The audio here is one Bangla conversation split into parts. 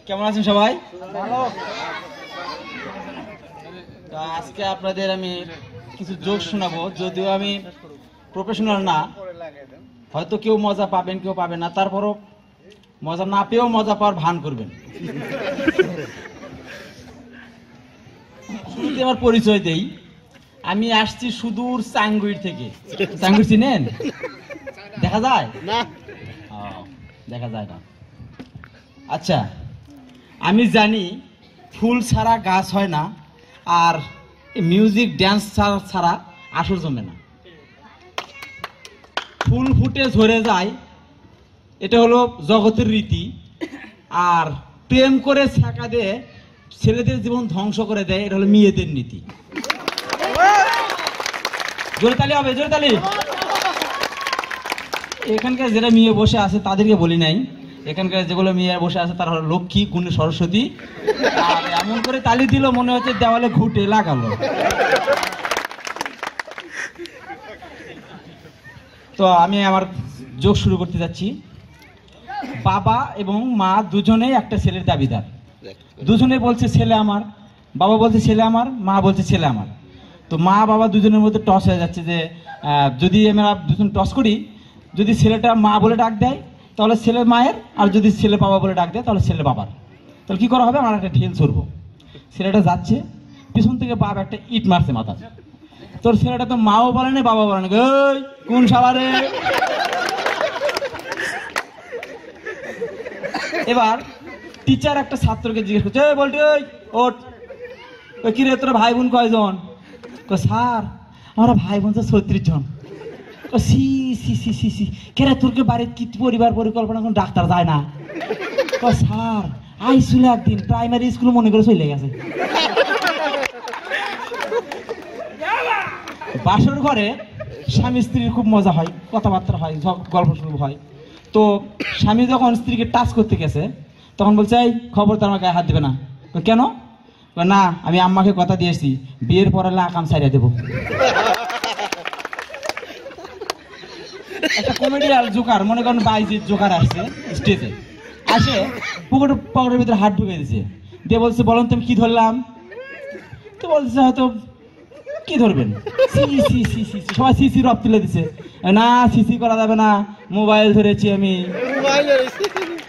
কেমন আছেন সবাই? আজকে আপনাদের আমি কিছু জোক শোনাবো, যদিও আমি প্রফেশনাল না, হয়তো কেউ মজা পাবেন কেউ পাবেন না, তারপরও মজা না পেয়েও মজা পাওয়ার ভান করবেন। শুরুতে আমার পরিচয় দেই, আমি আসছি সুদূর চাঙ্গুইর থেকে। চাঙ্গুই চিনেন? দেখা যায় না? দেখা যায় না। আচ্ছা, আমি জানি ফুল ছাড়া গাছ হয় না, আর মিউজিক ড্যান্স ছাড়া আসর জমে না। ফুল ফুটে ঝরে যায়, এটা হলো জগতের রীতি। আর প্রেম করে ছাকা দিয়ে ছেলেদের জীবন ধ্বংস করে দেয়, এটা হলো মেয়েদের নীতি। জোরে তালি হবে, জোরে তালি। এখানকার যারা মেয়ে বসে আছে তাদেরকে বলি নাই, এখানকার যেগুলো মেয়ে বসে আছে তারা হলো লক্ষ্মী, গুণী, সরস্বতী। আর এমন করে তালি দিল মনে হচ্ছে দেওয়ালে ঘুটে লাগালো। তো আমি আমার যোগ শুরু করতে যাচ্ছি। বাবা এবং মা দুজনেই একটা ছেলের দাবিদার। দুজনে বলছে ছেলে আমার, বাবা বলছে ছেলে আমার, মা বলছে ছেলে আমার। তো মা বাবা দুজনের মধ্যে টস হয়ে যাচ্ছে যে যদি আমরা দুজন টস করি, যদি ছেলেটা মা বলে ডাক দেয় তাহলে ছেলে মায়ের, আর যদি ছেলে বাবা বলে ডাক দেয় তাহলে ছেলে বাবার। তাহলে কি করা হবে? আমরা একটা ঢিল ছুড়বো। ছেলেটা যাচ্ছে, পিছন থেকে বাবা একটা ইট মারছে মাথা। তোর ছেলেটা তো মাও বলে না বাবা বলে না, ওই কোন সাবারে। এবার টিচার একটা ছাত্রকে জিজ্ঞেস করছে, বলটি ওঠ, কি রে তোর ভাই বোন কয়জন? স্যার আমরা ভাই বোন 36 জন। সি সি সি সি সি কেরে তোরকে বাড়ির কি পরিবার পরিকল্পনা কোন ডাক্তার যায় না? স্যার আইসুল একদিন প্রাইমারি স্কুল মনে করে চলে গেছে। বাসর ঘরে স্বামী স্ত্রীর খুব মজা হয়, কথাবার্তা হয়, গল্প শুরু হয়। তো স্বামী যখন স্ত্রীকে টাচ করতে গেছে তখন বলছে, এই খবরদার আমার গায়ে হাত দেবে না। কেন? না, আমি আম্মাকে কথা দিয়েছি বিয়ের পরে আকাম ছাড়িয়ে দেবো। একটা কমেডিয়াল জোকার, মনে করেন বাইজিৎ জোকার আসছে স্টেজে, আসে পকেটের ভিতরে হাত ঢুকে দিয়েছে, দিয়ে বলছে বলেন তুমি কি ধরলাম? তো বলছে হয়তো কি ধরবেন, সবাই সিসি রব তুলে দিছে। না সিসি করা যাবে না, মোবাইল ধরেছি আমি।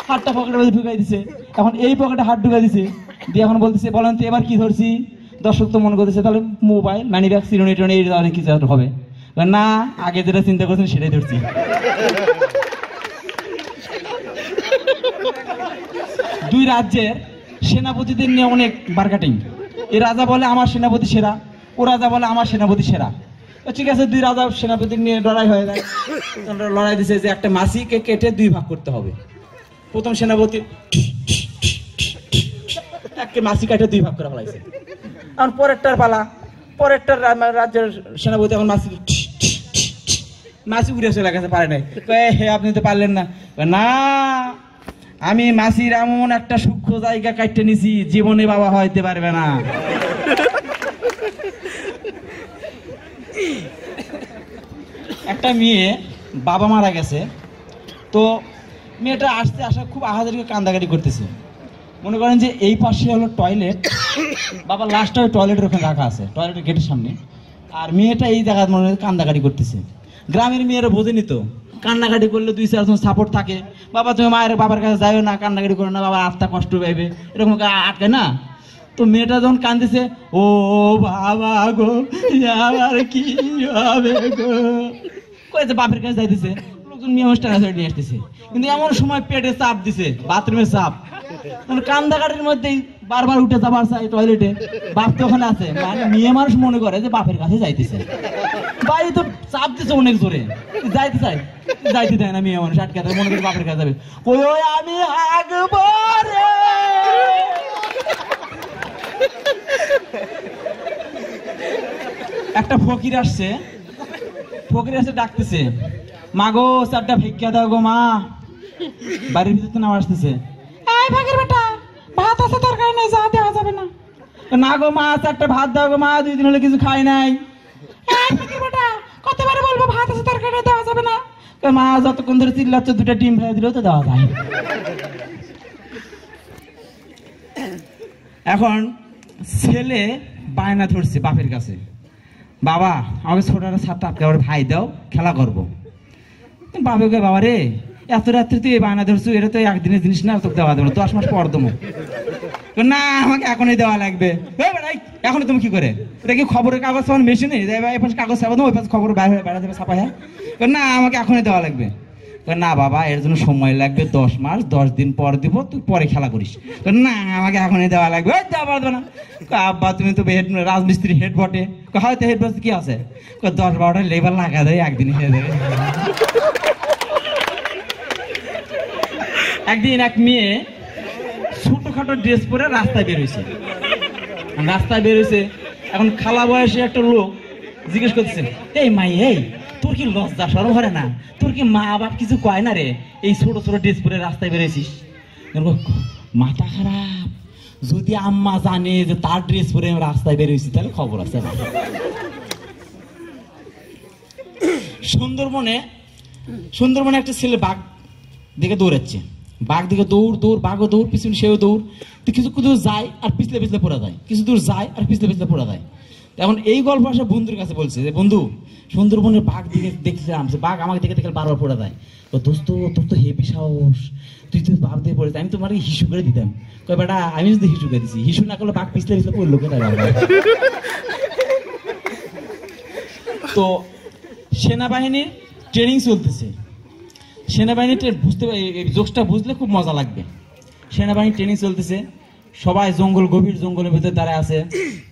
হাতটা পকেটের মধ্যে ঢুকাই দিছে, এখন এই পকেটে হাত ঢুকাই দিছে, দিয়ে এখন বলতেছে বলেন তো এবার কি ধরছি? দর্শক তো মনে করতেছে তাহলে মোবাইল, মানি ব্যাগ, চিরুনি টিরুনি এই ধরনের কিছু হবে। না, আগে যেটা চিন্তা করছেন সেটাই ধরছি। দুই রাজ্যের সেনাপতিদের নিয়ে অনেক বার্গাটিং। এ রাজা বলে আমার সেনাপতি সেরা, ও রাজা বলে আমার সেনাপতি সেরা। ঠিক আছে, দুই রাজা সেনাপতি নিয়ে লড়াই হয়ে যায়। লড়াই দিছে যে একটা মাসিকে কেটে 2 ভাগ করতে হবে। প্রথম সেনাপতি একটা মাসি কেটে 2 ভাগ করে ফেলাইছে। এখন পরেরটার পালা, পরেরটার রাজ্যের সেনাপতি এখন মাসি উড়ে চলে গেছে, পারে নাই। হে আপনি তো পারলেন না। না, আমি মাসির এমন একটা সূক্ষ্ম জায়গা কাটতে নিছি জীবনে বাবা হইতে পারবে না। একটা মেয়ে বাবা মারা গেছে, তো মেয়েটা আসতে আসা খুব আহাজারিকে কান্দাকাটি করতেছে। মনে করেন যে এই পাশে হলো টয়লেট, বাবা লাস্টটা টয়লেটের ওখানে রাখা আছে, টয়লেটের গেটের সামনে, আর মেয়েটা এই জায়গায় মনে হয় কান্দাকাটি করতেছে। গ্রামের মেয়েরা বোঝেনি তো, কান্নাকাটি করলে 2-4 জন সাপোর্ট থাকে, বাবা তুমি মায়ের বাবার কাছে যাও না, কান্নাকাটি করো না, বাবা আত্মা কষ্ট পাইবে, এরকম আটকে না। তো মেয়েটা যখন কান্দিছে, ও বাবা গো আমার কি হবে গো, কয়েছে বাপের কাছে যাইতেছে, লোকজন মেয়ে অনুষ্ঠান নিয়ে আসতেছে, কিন্তু এমন সময় পেটে চাপ দিছে, বাথরুমের চাপ, কান্দাকাটির মধ্যেই বারবার উঠে যাবার চাই টয়লেটে, বাপ তো ওখানে আছে, মানে মেয়ে মানুষ মনে করে যে বাপের কাছে যাইতেছে, বাড়ি তো চাপ দিছে অনেক জোরে, যাইতে চাই, যাইতে দেয় না মেয়ে মানুষ, আটকে মনে করে বাপের কাছে যাবে। ওই আমি হাগবো রে। একটা ফকির আসছে, ফকির আসছে ডাকতেছে, মা গো 4টা ভিক্ষা দাও গো মা। বাড়ির ভিতর তো নাম আসতেছে, এই ফকির বেটা ভাত আছে তরকারি নেই, যা দেওয়া যাবে না। না গো মা 4টা ভাত দাও গো মা, 2 দিন হলে কিছু খাই নাই। এই ফকির বেটা কতবারে বলবো ভাত আছে তরকারি দেওয়া যাবে না? মা যতক্ষণ ধরে চিল্লাচ্ছে 2টা ডিম ভেজে দিলেও তো দেওয়া যায়। এখন ছেলে বায়না ধরছে বাপের কাছে, বাবা আমাকে ছোট একটা ছাত্র আপনি আবার ভাই দাও, খেলা করবো। বাবাকে, বাবা রে এত রাত্রে তুই এই বায়না ধরছু, এটা তো একদিনের জিনিস না, তোকে দেওয়া দেবো, 10 মাস পর দেবো। না আমাকে এখনই দেওয়া লাগবে। এখন তুমি কি করে, এটা কি খবরের কাগজ মেশিনে কাগজ ছাপা দেবো, ওই পাশে খবর বেড়া যাবে ছাপা। হ্যাঁ না আমাকে এখনই দেওয়া লাগবে। না বাবা এর জন্য সময় লাগবে 10 মাস, 10 দিন পর দিব, তুই পরে খেলা করিস। না আমাকে এখনই দেওয়া লাগবে। দেওয়া পারবে না। আব্বা তুমি তো রাজমিস্ত্রি হেড বটে, হয়তো হেড বটে কি আছে, 10-12টা লেবার লাগা দেয়, একদিন খেয়ে দেবে। একদিন এক মেয়ে ছোটখাটো ড্রেস পরে রাস্তায় বেরোইছে। এখন খালা বয়সে একটা লোক জিজ্ঞেস করতেছে, এই মাই এই তোর কি লজ্জা শরম করে না, তোর কি মা বাপ কিছু কয় না রে, এই ছোট ছোট ড্রেস পরে রাস্তায় বেরোইছিস? মাথা খারাপ, যদি আম্মা জানে যে তার ড্রেস পরে আমি রাস্তায় বেরোইছি তাহলে খবর আছে। সুন্দরবনে একটা ছেলে বাঘ দিকে দৌড়াচ্ছে, বাঘ দিকে দৌড়, বাঘও দৌড়, পিছনে সেও দৌড়। তো কিছু দূর যায় আর পিছলে পিছলে পড়া যায়, কিছু দূর যায় আর পিছলে পিছলে পড়া যায়। এখন এই গল্প আসে বন্ধুর কাছে, বলছে যে বন্ধু সুন্দরবনের বাঘ দিকে দেখছিলাম, বাঘ আমাকে দেখে দেখে বারবার পড়া যায়। দোস্ত তোর তো হেভি সাহস, তুই তো বাঘ দিয়ে পড়েছে, আমি তোমার হিসু করে দিতাম। কয় বেটা আমি যদি হিসু করে দিছি, হিসু না করলে বাঘ পিছলে পিছলে পড়লো কোথায়? তো সেনাবাহিনীর ট্রেনিং চলতেছে, সেনাবাহিনীতে বুঝতে জোকসটা বুঝলে খুব মজা লাগবে। সেনাবাহিনী ট্রেনিং চলতেছে, সবাই গভীর জঙ্গলের ভিতরে দাঁড়ায় আছে,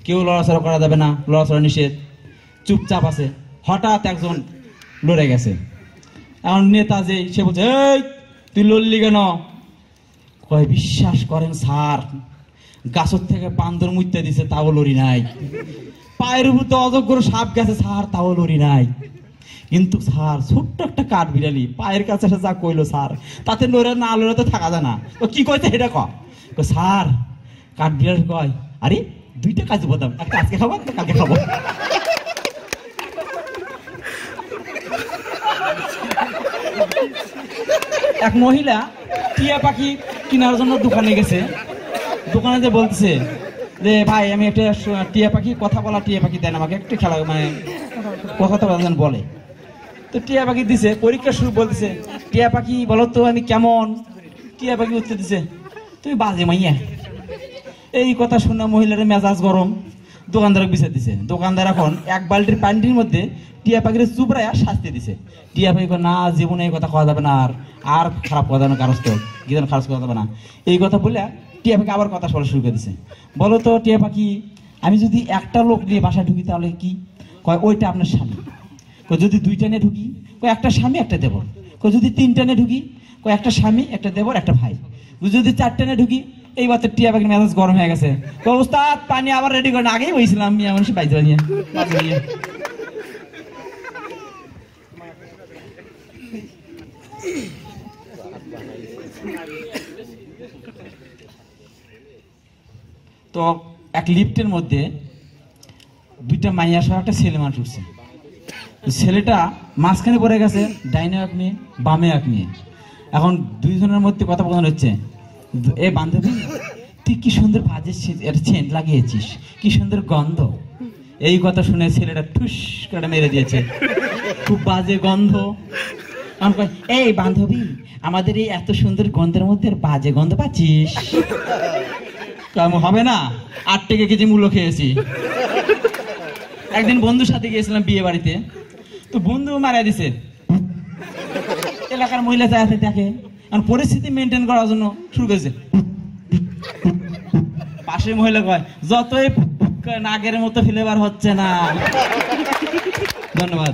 কেউ লড়াচড়া করা যাবে না, লড়াচড়া নিষেধ, চুপচাপ আছে। হঠাৎ একজন লড়ে গেছে। এখন নেতা যে সে বলছে, এই তুই লড়লি কেন? কয় বিশ্বাস করেন স্যার, গাছের থেকে বান্দর মুইতে দিছে তাও লড়ি নাই, পায়ের উপর তো অযোগ্য সাপ গেছে স্যার তাও লড়ি নাই, কিন্তু স্যার ছোট্ট একটা কাঠ বিড়ালি পায়ের কাছে যা কইলো স্যার, তাতে লড়ে না লড়ে তো থাকা যায় না। ও কি কইছে এটা কয় স্যার, কাঠ বিড়াল কয় আরে 2টা কাজু বাদাম, একটা আজকে খাবো একটা কালকে খাবো। এক মহিলা টিয়া পাখি কেনার জন্য দোকানে গেছে, দোকানে যে বলতেছে যে ভাই আমি একটা টিয়া পাখি, কথা বলা টিয়া পাখি দেন আমাকে, একটু খেলা মানে কথা বলে। তো টিয়া পাখি দিছে, পরীক্ষা শুরু বলতেছে, টিয়া পাখি বলো তো আমি কেমন? টিয়া পাখি উত্তর দিছে, তুমি বাজে মাইয়া। এই কথা শুনে মহিলার মেজাজ গরম, দোকানদার বিচার দিছে। দোকানদার এখন 1 বালতির পানির মধ্যে টিয়া পাখির চুপড়ায় শাস্তি দিছে। টিয়া পাখি না জীবনে এই কথা কওয়া যাবে না, আর খারাপ কথা না, কারো তো গিয়ে খারাপ করা যাবে না, এই কথা বলে টিয়া পাখি আবার কথা বলা শুরু করে দিছে। বলো তো টিয়া পাখি আমি যদি একটা লোক নিয়ে বাসায় ঢুকি তাহলে কি? কয় ওইটা আপনার স্বামী। কয় যদি 2টা নিয়ে ঢুকি? কয় একটা স্বামী একটা দেবর। কয় যদি 3টা নিয়ে ঢুকি? কয় একটা স্বামী একটা দেবর একটা ভাই। যদি 4টা নিয়ে ঢুকি? এই বাচ্চা টিয়া পাখির মেজাজ গরম হয়ে গেছে। ওস্তাদ পানি আবার রেডি করেন, আগেই বলছিলাম মিয়া মানুষ বাইতে বানিয়ে। তো এক লিফটের মধ্যে 2টা মাইয়া সহ একটা ছেলে মানুষ উঠছে। ছেলেটা মাঝখানে পড়ে গেছে, ডাইনে এক মেয়ে বামে এক মেয়ে। এখন 2জনের মধ্যে কথা বলানো হচ্ছে, এ বান্ধবী তুই কি সুন্দর বাজে সেন্ট লাগিয়েছিস, কি সুন্দর গন্ধ। এই কথা শুনে ছেলেটা ঠুস করে মেরে দিয়েছে, খুব বাজে গন্ধ। এই বান্ধবী আমাদের এই এত সুন্দর গন্ধের মধ্যে বাজে গন্ধ পাচ্ছিস? হবে না, 8 টাকা কেজি মূল্য খেয়েছি। একদিন বন্ধুর সাথে গিয়েছিলাম বিয়ে বাড়িতে, তো বন্ধু মারা দিছে। এলাকার মহিলা যা আছে দেখে, পরিস্থিতি মেনটেন করার জন্য শুরু করেছে। পাশের মহিলা কয় যতই নাগের মতো ফ্লেভার হচ্ছে না। ধন্যবাদ।